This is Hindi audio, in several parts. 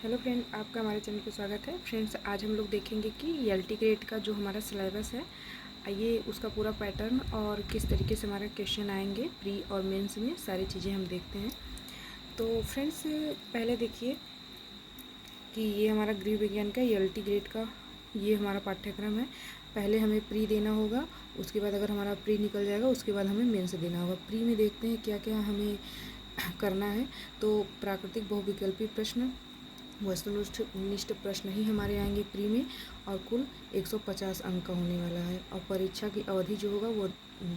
हेलो फ्रेंड, आपका हमारे चैनल पे स्वागत है। फ्रेंड्स, आज हम लोग देखेंगे कि एलटी ग्रेड का जो हमारा सिलेबस है, आइए उसका पूरा पैटर्न और किस तरीके से हमारे क्वेश्चन आएंगे प्री और मेंस में, सारी चीज़ें हम देखते हैं। तो फ्रेंड्स, पहले देखिए कि ये हमारा गृह विज्ञान का एलटी ग्रेड का ये हमारा पाठ्यक्रम है। पहले हमें प्री देना होगा, उसके बाद अगर हमारा प्री निकल जाएगा उसके बाद हमें मेंस देना होगा। प्री में देखते हैं क्या क्या हमें करना है। तो प्राकृतिक बहुविकल्पी प्रश्न, वस्तुनिष्ठ प्रश्न ही हमारे आएंगे प्री में, और कुल 150 अंक का होने वाला है। और परीक्षा की अवधि जो होगा वो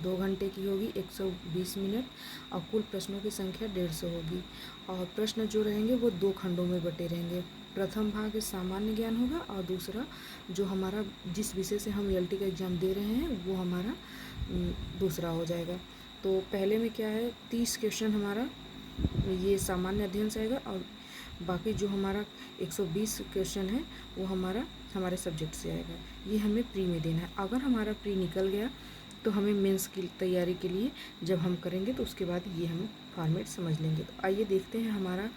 2 घंटे की होगी, 120 मिनट, और कुल प्रश्नों की संख्या 150 होगी। और प्रश्न जो रहेंगे वो 2 खंडों में बटे रहेंगे। प्रथम भाग सामान्य ज्ञान होगा और दूसरा जो हमारा जिस विषय से हम एलटी का एग्ज़ाम दे रहे हैं वो हमारा दूसरा हो जाएगा। तो पहले में क्या है, 30 क्वेश्चन हमारा ये सामान्य अध्ययन से आएगा, और बाकी जो हमारा 120 क्वेश्चन है वो हमारे सब्जेक्ट से आएगा। ये हमें प्री में देना है। अगर हमारा प्री निकल गया तो हमें मेंस की तैयारी के लिए जब हम करेंगे तो उसके बाद ये हम फॉर्मेट समझ लेंगे। तो आइए देखते हैं हमारा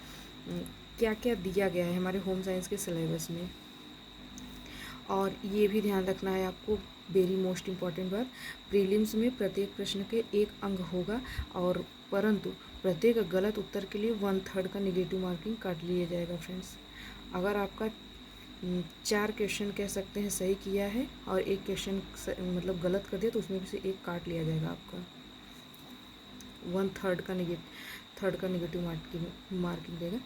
क्या क्या दिया गया है हमारे होम साइंस के सिलेबस में। और ये भी ध्यान रखना है आपको, वेरी मोस्ट इम्पॉर्टेंट बात, प्रीलिम्स में प्रत्येक प्रश्न के 1 अंक होगा, और परंतु प्रत्येक गलत उत्तर के लिए 1/3 का नेगेटिव मार्किंग काट लिया जाएगा। फ्रेंड्स, अगर आपका 4 क्वेश्चन कह सकते हैं सही किया है और 1 क्वेश्चन मतलब गलत कर दिया तो उसमें से 1 काट लिया जाएगा आपका। 1/3 का नेगेटिव मार्किंग देगा।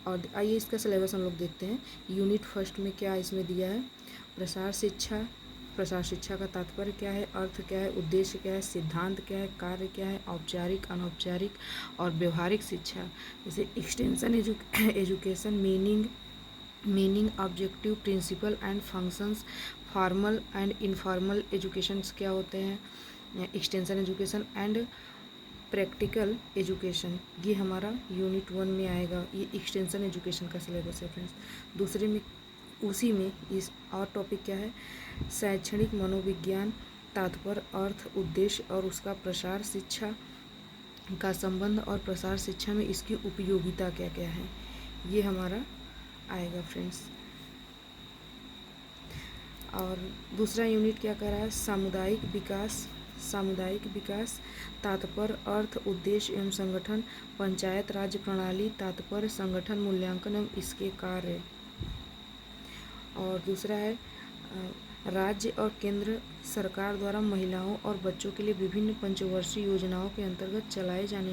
और आइए इसका सिलेबस हम लोग देखते हैं। यूनिट फर्स्ट में क्या इसमें दिया है, प्रसार शिक्षा का तात्पर्य क्या है, अर्थ क्या है, उद्देश्य क्या है, सिद्धांत क्या है, कार्य क्या है, औपचारिक, अनौपचारिक और व्यवहारिक शिक्षा। जैसे extension education, meaning, objective, principle and functions, formal and informal education क्या होते हैं, extension education and practical education, ये हमारा यूनिट 1 में आएगा। ये एक्सटेंशन एजुकेशन का सिलेबस है। फ्रेंड्स, दूसरे में उसी में इस और टॉपिक क्या है, शैक्षणिक मनोविज्ञान, तात्पर्य, अर्थ, उद्देश्य और उसका प्रसार, शिक्षा का संबंध और प्रसार शिक्षा में इसकी उपयोगिता क्या क्या है, ये हमारा आएगा। फ्रेंड्स, और दूसरा यूनिट क्या कर रहा है, सामुदायिक विकास, तात्पर्य, अर्थ, उद्देश्य एवं संगठन, पंचायत राज प्रणाली, तात्पर्य, संगठन, मूल्यांकन एवं इसके कार्य। और दूसरा है राज्य और केंद्र सरकार द्वारा महिलाओं और बच्चों के लिए विभिन्न पंचवर्षीय योजनाओं के अंतर्गत चलाए जाने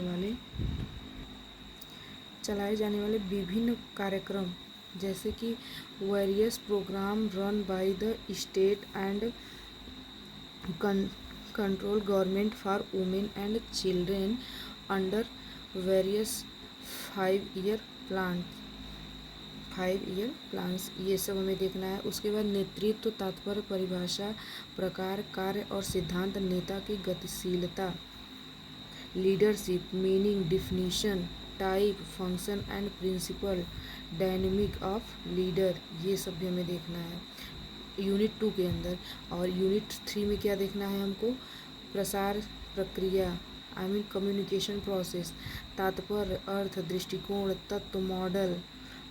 वाले विभिन्न कार्यक्रम, जैसे कि various program run by the state and control government for women and children under various 5 year plans, ये सब हमें देखना है। उसके बाद नेतृत्व, तात्पर्य, परिभाषा, प्रकार, कार्य और सिद्धांत, नेता की गतिशीलता, leadership, meaning, definition, type, function and principle, dynamic of leader, ये सब भी हमें देखना है यूनिट 2 के अंदर। और यूनिट 3 में क्या देखना है हमको, प्रसार प्रक्रिया, कम्युनिकेशन प्रोसेस, तात्पर्य, अर्थ, दृष्टिकोण, तत्व, मॉडल,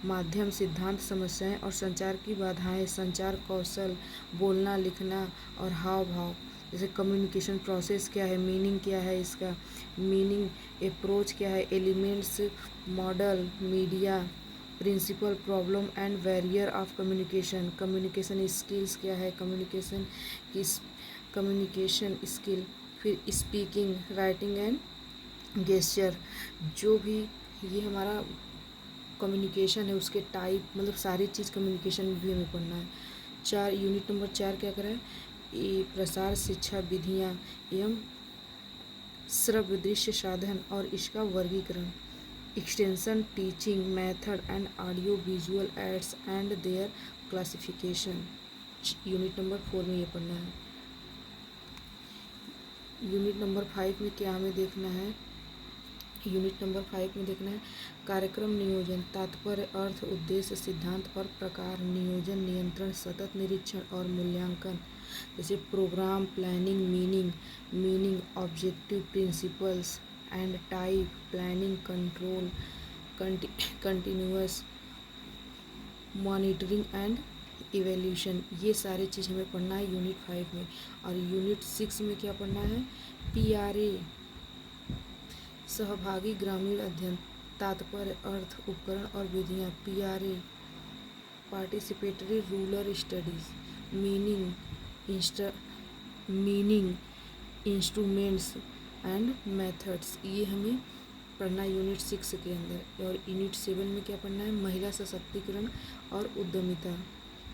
माध्यम, सिद्धांत, समस्याएं और संचार की बाधाएं, संचार कौशल, बोलना, लिखना और हाव भाव। जैसे कम्युनिकेशन प्रोसेस क्या है, मीनिंग क्या है इसका, मीनिंग अप्रोच क्या है, elements, model, media, principle, problem and barrier of communication skills क्या है, कम्युनिकेशन स्किल, फिर स्पीकिंग, राइटिंग एंड गेस्चर, जो भी ये हमारा कम्युनिकेशन है उसके टाइप, मतलब सारी चीज़ कम्युनिकेशन में भी हमें पढ़ना है। यूनिट नंबर 4 क्या करें, ये प्रसार शिक्षा विधियाँ एवं श्रव्य दृश्य साधन और इसका वर्गीकरण, extension teaching method and audio visual aids and there classification, unit number 4 में ये पढ़ना है। यूनिट नंबर 5 में क्या हमें देखना है, यूनिट नंबर 5 में देखना है कार्यक्रम नियोजन, तात्पर्य, अर्थ, उद्देश्य, सिद्धांत और प्रकार, नियोजन, नियंत्रण, सतत निरीक्षण और मूल्यांकन, जैसे programme, planning, meaning, objective, principles and type, planning, control, continuous monitoring and evaluation, ये सारे चीज़ हमें पढ़ना है यूनिट 5 में। और यूनिट 6 में क्या पढ़ना है, PRA सहभागी ग्रामीण अध्ययन, तात्पर्य, अर्थ, उपकरण और विधियाँ। PRA participatory rural studies, meaning instruments and methods, ये हमें पढ़ना है यूनिट 6 के अंदर। और यूनिट 7 में क्या पढ़ना है, महिला सशक्तिकरण और उद्यमिता,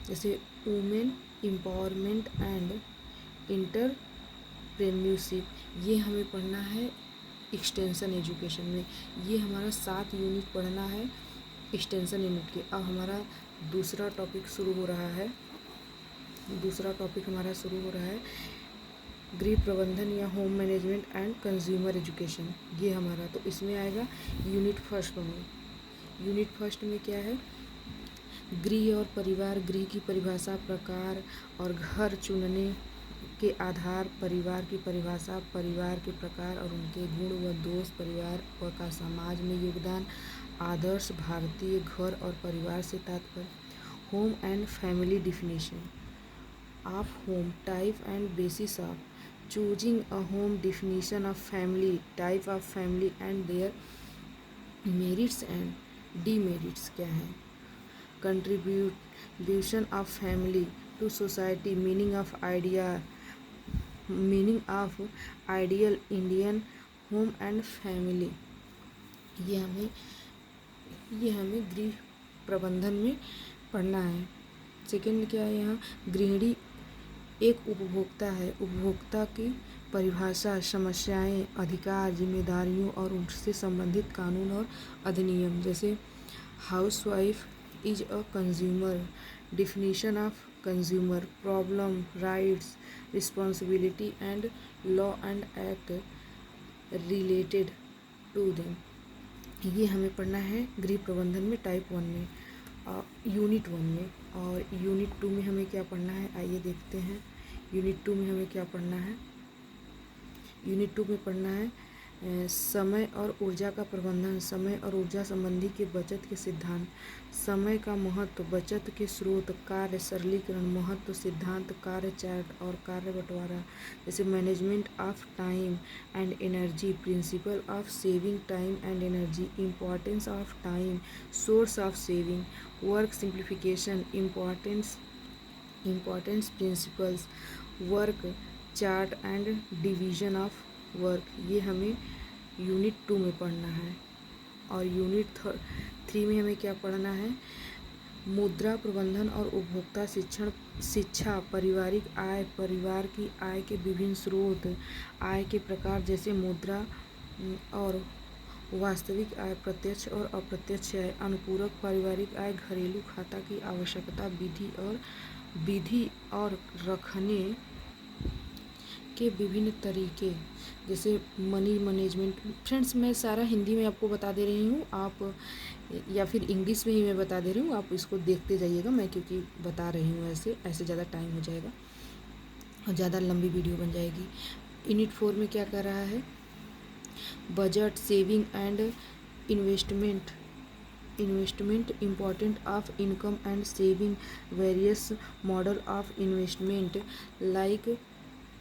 जैसे वुमेन एम्पावरमेंट एंड एंटरप्रेन्योरशिप, ये हमें पढ़ना है एक्सटेंशन एजुकेशन में। ये हमारा 7 यूनिट पढ़ना है एक्सटेंशन यूनिट के। अब हमारा दूसरा टॉपिक शुरू हो रहा है, गृह प्रबंधन या home management and consumer education, ये हमारा। तो इसमें आएगा यूनिट फर्स्ट में। यूनिट फर्स्ट में क्या है, गृह और परिवार, गृह की परिभाषा, प्रकार और घर चुनने के आधार, परिवार की परिभाषा, परिवार के प्रकार और उनके गुण व दोष, परिवार का समाज में योगदान, आदर्श भारतीय घर और परिवार से तात्पर्य, home and family definition of home, type and basis of choosing a home, definition of family, type of family and their merits and demerits क्या है, contribution of family to society, meaning of ideal Indian home and family, ये हमें गृह प्रबंधन में पढ़ना है। सेकेंड क्या है, यहाँ गृहिणी एक उपभोक्ता है, उपभोक्ता की परिभाषा, समस्याएं, अधिकार, जिम्मेदारियों और उनसे संबंधित कानून और अधिनियम, जैसे housewife is a consumer, definition of consumer, problem, rights, responsibility and law and act related to them, ये हमें पढ़ना है गृह प्रबंधन में टाइप 1 में, यूनिट 1 में। और यूनिट 2 में हमें क्या पढ़ना है, आइए देखते हैं। यूनिट 2 में हमें क्या पढ़ना है, यूनिट 2 में पढ़ना है समय और ऊर्जा का प्रबंधन, समय और ऊर्जा संबंधी के बचत के सिद्धांत, समय का महत्व, बचत के स्रोत, कार्य सरलीकरण, महत्व सिद्धांत, कार्य चार्ट और कार्य बंटवारा, जैसे management of time and energy, principle of saving time and energy, importance of time, source of saving, work simplification, importance principles, work chart and division of work, ये हमें यूनिट 2 में पढ़ना है। और यूनिट 3 में हमें क्या पढ़ना है, मुद्रा प्रबंधन और उपभोक्ता शिक्षा, पारिवारिक आय, परिवार की आय के विभिन्न स्रोत, आय के प्रकार, जैसे मुद्रा और वास्तविक आय, प्रत्यक्ष और अप्रत्यक्ष आय, अनुपूरक पारिवारिक आय, घरेलू खाता की आवश्यकता, विधि और रखने के विभिन्न तरीके, जैसे मनी मैनेजमेंट। फ्रेंड्स, मैं सारा हिंदी में आपको बता दे रही हूँ, आप या फिर इंग्लिश में ही मैं बता दे रही हूँ, आप इसको देखते जाइएगा, मैं क्योंकि बता रही हूँ ऐसे ज़्यादा टाइम हो जाएगा और ज़्यादा लंबी वीडियो बन जाएगी। यूनिट 4 में क्या कर रहा है, budget, saving and investment, important of income and saving, various model of investment like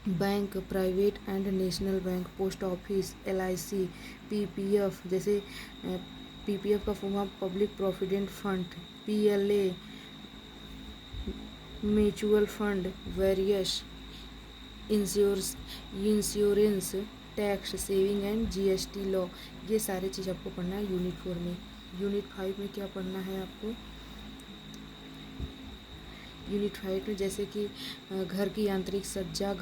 bank, private and national bank, post office, LIC, PPF, जैसे PPF का form of public provident fund, PLA, mutual fund, various insurance, tax, saving and GST law, ये सारे चीज़ आपको पढ़ना है यूनिट 4 में। यूनिट 5 में क्या पढ़ना है आपको, यूनिट 5 में जैसे कि घर की यांत्रिक सज्जा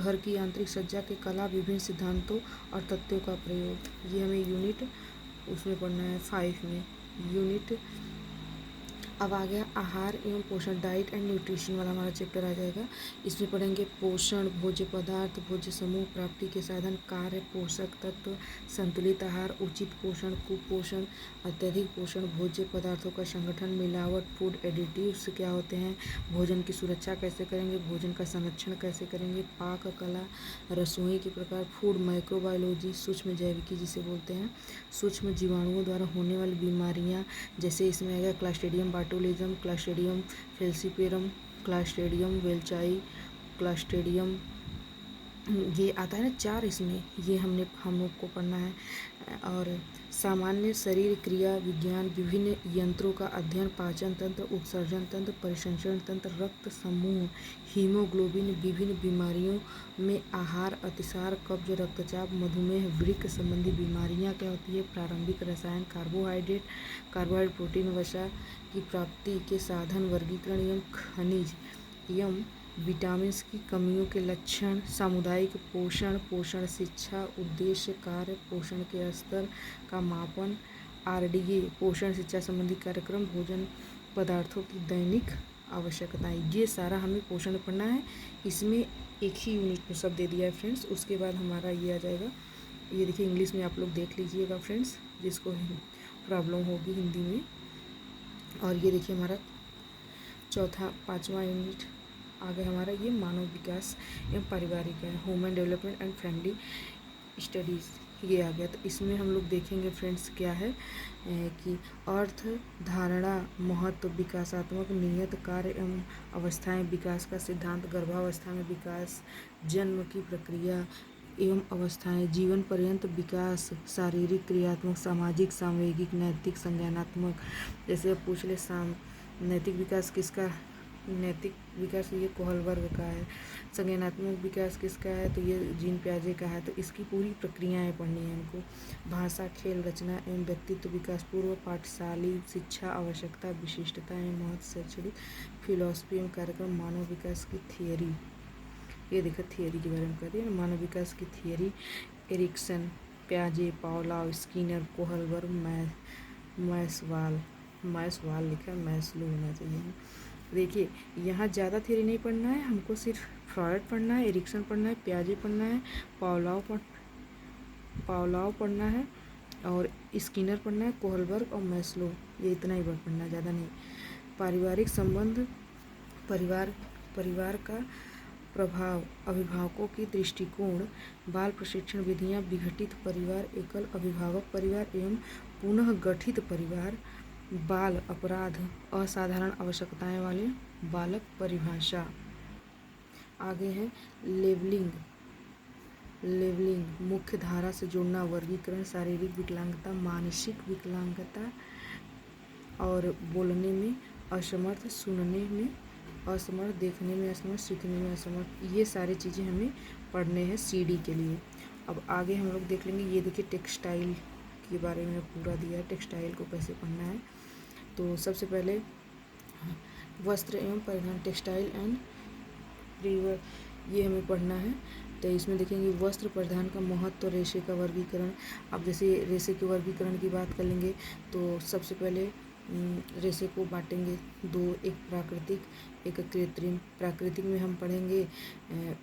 के कला, विभिन्न सिद्धांतों और तथ्यों का प्रयोग, ये हमें यूनिट उसमें पढ़ना है 5 में। यूनिट अब आ गया आहार एवं पोषण, डाइट एंड न्यूट्रिशन वाला हमारा चैप्टर आ जाएगा। इसमें पढ़ेंगे पोषण, भोज्य पदार्थ, भोज्य समूह, प्राप्ति के साधन, कार्य, पोषक तत्व, संतुलित आहार, उचित पोषण, कुपोषण, अत्यधिक पोषण, भोज्य पदार्थों का संगठन, मिलावट, फूड एडिटिव्स क्या होते हैं, भोजन की सुरक्षा कैसे करेंगे, भोजन का संरक्षण कैसे करेंगे, पाक कला, रसोई के प्रकार, फूड माइक्रोबायोलॉजी, सूक्ष्म जैविकी जिसे बोलते हैं, सूक्ष्म जीवाणुओं द्वारा होने वाली बीमारियाँ, जैसे इसमें आएगा Clostridium botulism, Clostridium falciparum, Clostridium welchii, Clostridium, ये आता है ना 4 इसमें, ये हम लोग को पढ़ना है। और सामान्य शरीर क्रिया विज्ञान, विभिन्न यंत्रों का अध्ययन, पाचन तंत्र, उत्सर्जन तंत्र, परिसंचरण तंत्र, रक्त समूह, हीमोग्लोबिन, विभिन्न बीमारियों में आहार, अतिसार, कब्ज, रक्तचाप, मधुमेह, वृक्क संबंधी बीमारियां क्या होती है, प्रारंभिक रसायन, कार्बोहाइड्रेट, प्रोटीन, वसा की प्राप्ति के साधन, वर्गीकरण एवं खनिज एवं विटामिन की कमियों के लक्षण, सामुदायिक पोषण, पोषण शिक्षा, उद्देश्य, कार्य, पोषण के स्तर का मापन, आरडीए, पोषण शिक्षा संबंधी कार्यक्रम, भोजन पदार्थों की दैनिक आवश्यकताएं, ये सारा हमें पोषण में पढ़ना है। इसमें एक ही यूनिट में सब दे दिया है फ्रेंड्स। उसके बाद हमारा ये आ जाएगा, ये देखिए इंग्लिश में आप लोग देख लीजिएगा फ्रेंड्स, जिसको प्रॉब्लम होगी हिंदी में। और ये देखिए हमारा चौथा 5वां यूनिट आगे हमारा ये मानव विकास एवं पारिवारिक है, human development and family studies, ये आ गया। तो इसमें हम लोग देखेंगे फ्रेंड्स क्या है कि अर्थ, धारणा, महत्व, विकासात्मक नियत, कार्य एवं अवस्थाएं, विकास का सिद्धांत, गर्भावस्था में विकास, जन्म की प्रक्रिया एवं अवस्थाएं, जीवन पर्यंत विकास, शारीरिक, क्रियात्मक, सामाजिक, सामूहिक, नैतिक, संज्ञानात्मक। जैसे पूछ ले नैतिक विकास किसका, नैतिक विकास ये कोहल वर्ग का है, संज्ञानात्मक विकास किसका है तो ये जीन पियाजे का है। तो इसकी पूरी प्रक्रियाएं पढ़नी है हमको। भाषा, खेल, रचना एवं व्यक्तित्व विकास, पूर्व पाठशाली शिक्षा, आवश्यकता, विशिष्टता एवं महत्व, शैक्षणिक, फिलॉसफी एवं कार्यक्रम, मानव विकास की थियरी, ये देखो थियरी के बारे में कर रही है, मानव विकास की थियरी, एरिक्सन, पियाजे, पावलोव, स्किनर, कोहलबर्ग, मैसवाल लिखा है, मैस्लो होना चाहिए। देखिए यहाँ ज़्यादा थियरी नहीं पढ़ना है हमको, सिर्फ फ्रॉयड पढ़ना है, एरिक्सन पढ़ना है, पियाजे पढ़ना है, पावलोव पढ़ना है और स्किनर पढ़ना है, कोहलबर्ग और मैस्लो, ये इतना ही पढ़ना है, ज़्यादा नहीं। पारिवारिक संबंध, परिवार का प्रभाव, अभिभावकों की दृष्टिकोण, बाल प्रशिक्षण विधियाँ, विघटित परिवार, एकल अभिभावक परिवार एवं पुनः गठित परिवार, बाल अपराध, असाधारण आवश्यकताएं वाले बालक, परिभाषा। आगे है लेबलिंग, मुख्य धारा से जोड़ना, वर्गीकरण, शारीरिक विकलांगता, मानसिक विकलांगता और बोलने में असमर्थ, सुनने में असमर्थ, देखने में असमर्थ, सीखने में असमर्थ, ये सारी चीज़ें हमें पढ़ने हैं सीडी के लिए। अब आगे हम लोग देख लेंगे, ये देखिए टेक्सटाइल के बारे में पूरा दिया है, टेक्सटाइल को कैसे पढ़ना है। तो सबसे पहले वस्त्र एवं परिधान, टेक्सटाइल एंड प्रीवर, ये हमें पढ़ना है। तो इसमें देखेंगे वस्त्र परिधान का महत्व, रेशे का वर्गीकरण। अब जैसे रेशे के वर्गीकरण की बात कर लेंगे तो सबसे पहले रेशे को बांटेंगे दो, एक प्राकृतिक, एक कृत्रिम। प्राकृतिक में हम पढ़ेंगे,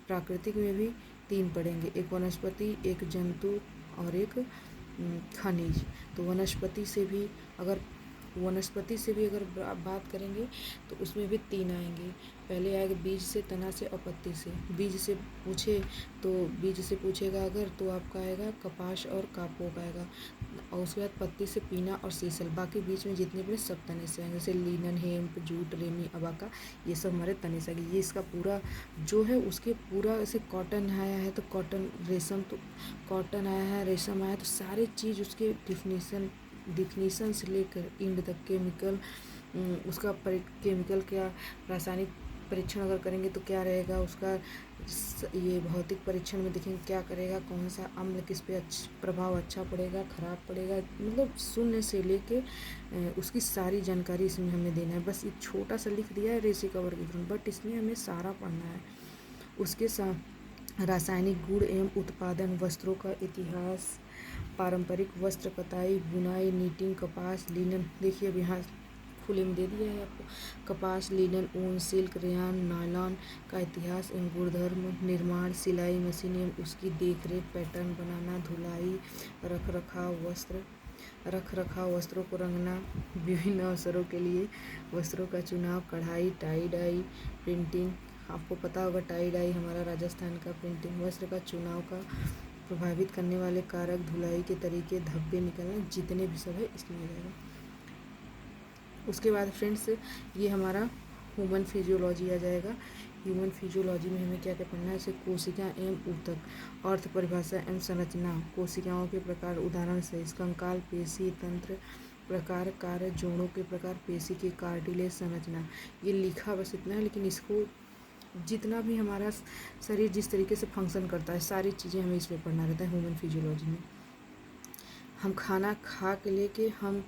प्राकृतिक में भी 3 पढ़ेंगे, एक वनस्पति, एक जंतु और एक खनिज। तो वनस्पति से भी अगर बात करेंगे तो उसमें भी 3 आएंगे। पहले आएगा बीज से, तना से और पत्ती से। बीज से पूछेगा अगर तो आपका आएगा कपास और कापोक आएगा, और उसके बाद पत्ती से पीना और सीसल। बाकी बीच में जितने भी सब तने से आएंगे, जैसे linen, hemp, jute, ramie, abaca, ये सब हमारे तने से आएंगे। ये इसका पूरा जो है उसके पूरा, जैसे कॉटन आया है तो कॉटन, रेशम तो कॉटन आया है, रेशम आया, तो सारे चीज़ उसके डिफिनीशन से लेकर इंड तक, केमिकल, उसका केमिकल क्या, रासायनिक परीक्षण अगर करेंगे तो क्या रहेगा उसका, ये भौतिक परीक्षण में देखेंगे क्या करेगा, कौन सा अम्ल किस पे प्रभाव अच्छा पड़ेगा, खराब पड़ेगा, मतलब शून्य से लेके उसकी सारी जानकारी इसमें हमें देना है। बस एक छोटा सा लिख दिया है रेशे का वर्गीकरण, बट इसमें हमें सारा पढ़ना है। उसके साथ रासायनिक गुण एवं उत्पादन, वस्त्रों का इतिहास, पारंपरिक वस्त्र, कताई, बुनाई, नीटिंग, कपास, लिनन, देखिए अब यहाँ खुले में दे दिया है आपको, कपास, लिनन, ऊन, सिल्क, रेयान, नायलॉन का इतिहास एवं गुणधर्म, निर्माण, सिलाई मशीन एवं उसकी देखरेख, पैटर्न बनाना, धुलाई, रखरखाव, वस्त्रों को रंगना, विभिन्न अवसरों के लिए वस्त्रों का चुनाव, कढ़ाई, टाई डाई, प्रिंटिंग, आपको पता होगा टाई डाई हमारा राजस्थान का प्रिंटिंग, वस्त्र का चुनाव का प्रभावित करने वाले कारक, धुलाई के तरीके, धब्बे निकलना, जितने भी सब है इसमें रहेगा। उसके बाद फ्रेंड्स ये हमारा ह्यूमन फिजियोलॉजी आ जाएगा। ह्यूमन फिजियोलॉजी में हमें क्या क्या पढ़ना है, जैसे कोशिका एवं ऊतक, अर्थ परिभाषा एवं संरचना, कोशिकाओं के प्रकार, उदाहरण से कंकाल, पेशी तंत्र प्रकार, कार्य, जोड़ों के प्रकार, पेशी के कार्टिलेज संरचना। ये लिखा बस इतना है, लेकिन इसको जितना भी हमारा शरीर जिस तरीके से फंक्शन करता है सारी चीज़ें हमें इसमें पढ़ना रहता है ह्यूमन फिजियोलॉजी में। हम खाना खा के लेके हम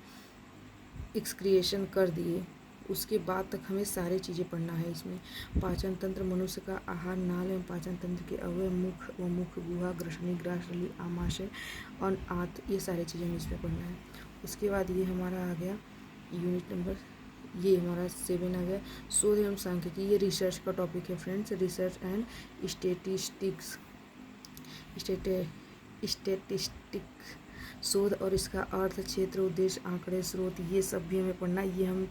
एक्सक्रिएशन कर दिए उसके बाद तक हमें सारी चीज़ें पढ़ना है इसमें। पाचन तंत्र, मनुष्य का आहार नाल एवं पाचन तंत्र के अवयव, मुख व मुख गुहा, ग्रसनी, ग्रासनली, आमाशय और आंत, ये सारी चीज़ें हमें इसमें पढ़ना है। उसके बाद ये हमारा आ गया यूनिट नंबर, ये हमारा 7 आ गया, शोध एवं सांख्यिकी। ये रिसर्च का टॉपिक है friends, research and statistics, statistics, शोध और इसका अर्थ, क्षेत्र, उद्देश्य, आंकड़े, स्रोत, ये सब भी हमें पढ़ना। ये हम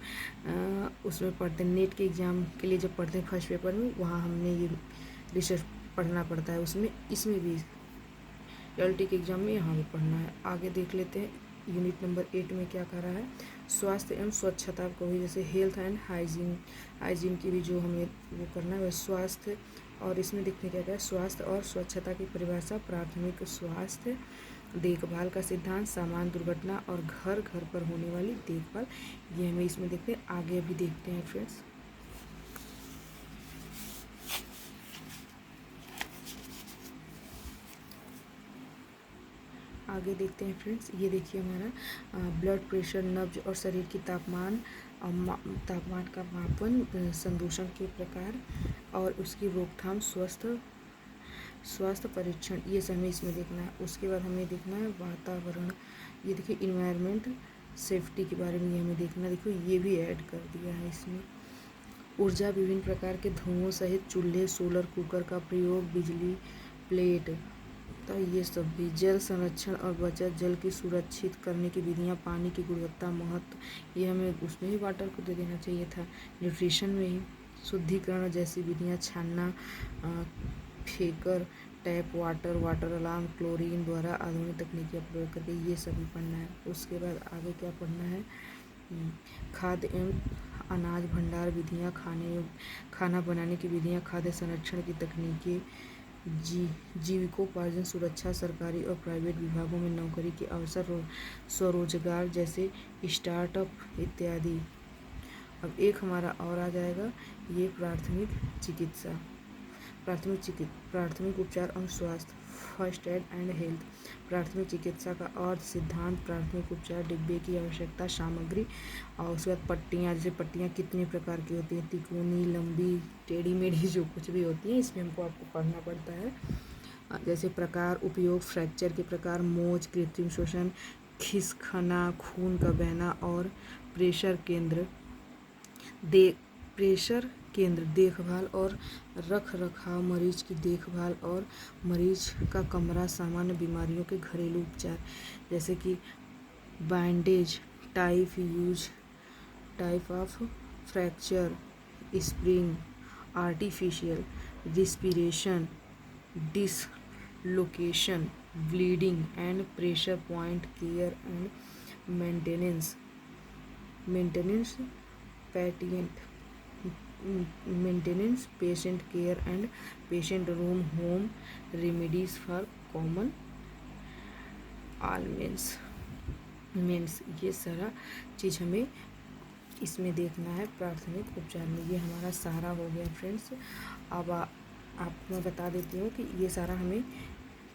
उसमें पढ़ते हैं नेट के एग्ज़ाम के लिए, जब पढ़ते हैं फर्स्ट पेपर में, वहाँ हमने ये रिसर्च पढ़ना पड़ता है उसमें। इसमें भी एलटी के एग्ज़ाम में यहाँ भी पढ़ना है। आगे देख लेते हैं यूनिट नंबर 8 में क्या कर रहा है, स्वास्थ्य एवं स्वच्छता को भी, जैसे हेल्थ एंड हाइजीन की भी जो हमें वो करना है, वह स्वास्थ्य। और इसमें देखने क्या है, स्वास्थ्य और स्वच्छता की परिभाषा, प्राथमिक स्वास्थ्य देखभाल का सिद्धांत, सामान्य दुर्घटना और घर घर पर होने वाली देखभाल, ये हमें इसमें देखते हैं। आगे अभी देखते हैं फ्रेंड्स, आगे देखते हैं फ्रेंड्स। ये देखिए हमारा ब्लड प्रेशर, नब्ज और शरीर की तापमान का मापन, संदूषण के प्रकार और उसकी रोकथाम, स्वास्थ्य परीक्षण, ये सब हमें इसमें देखना है। उसके बाद हमें देखना है वातावरण, ये देखिए इन्वायरमेंट सेफ्टी के बारे में ये हमें देखना। देखो ये भी ऐड कर दिया है इसमें। ऊर्जा, विभिन्न प्रकार के धुओं सहित चूल्हे, सोलर कुकर का प्रयोग, बिजली प्लेट, तो ये सब भी। जल संरक्षण और बचत, जल की सुरक्षित करने की विधियाँ, पानी की गुणवत्ता, महत्व, ये हमें उसमें ही वाटर को दे देना चाहिए था। न्यूट्रिशन में ही शुद्धिकरण जैसी विधियाँ, छानना, फेकर, टैप वाटर अलार्म, क्लोरीन द्वारा आधुनिक तकनीक का प्रयोग करके, ये सभी पढ़ना है। उसके बाद आगे क्या पढ़ना है, खाद्य एवं अनाज भंडार विधियाँ, खाना बनाने की विधियाँ, खाद्य संरक्षण की तकनीकें, जीविकोपार्जन, सुरक्षा, सरकारी और प्राइवेट विभागों में नौकरी के अवसर, स्वरोजगार जैसे स्टार्टअप इत्यादि। अब एक हमारा और आ जाएगा, ये प्राथमिक उपचार और स्वास्थ्य, फर्स्ट एड एंड हेल्थ। प्राथमिक चिकित्सा का अर्थ, सिद्धांत, प्राथमिक उपचार, डिब्बे की आवश्यकता, सामग्री, और उसके बाद पट्टियाँ, जैसे पट्टियाँ कितने प्रकार की होती हैं, तिकोनी, लंबी, टेढ़ी मेढ़ी, जो कुछ भी होती हैं, इसमें हमको आपको पढ़ना पड़ता है। जैसे प्रकार, उपयोग, फ्रैक्चर के प्रकार, मोच, कृत्रिम शोषण, खिसकना, खून का बहना और प्रेशर केंद्र देखभाल और रख रखाव, मरीज की देखभाल और मरीज का कमरा, सामान्य बीमारियों के घरेलू उपचार, जैसे कि bandage, type of fracture, sprain, artificial respiration, dislocation, bleeding and pressure point care and maintenance, patient care and patient room, home remedies for common ailments, ये सारा चीज़ हमें इसमें देखना है प्राथमिक उपचार में। ये हमारा सारा हो गया फ्रेंड्स। अब आपको मैं बता देती हूँ कि ये सारा हमें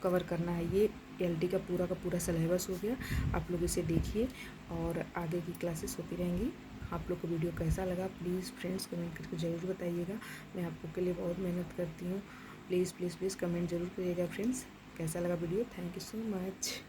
कवर करना है। ये एलटी का पूरा सिलेबस हो गया। आप लोग इसे देखिए और आगे की क्लासेस होती रहेंगी। आप लोग को वीडियो कैसा लगा प्लीज़ फ्रेंड्स कमेंट करके ज़रूर बताइएगा। मैं आप लोग के लिए बहुत मेहनत करती हूँ। प्लीज़ कमेंट ज़रूर करिएगा फ्रेंड्स, कैसा लगा video. Thank you so much.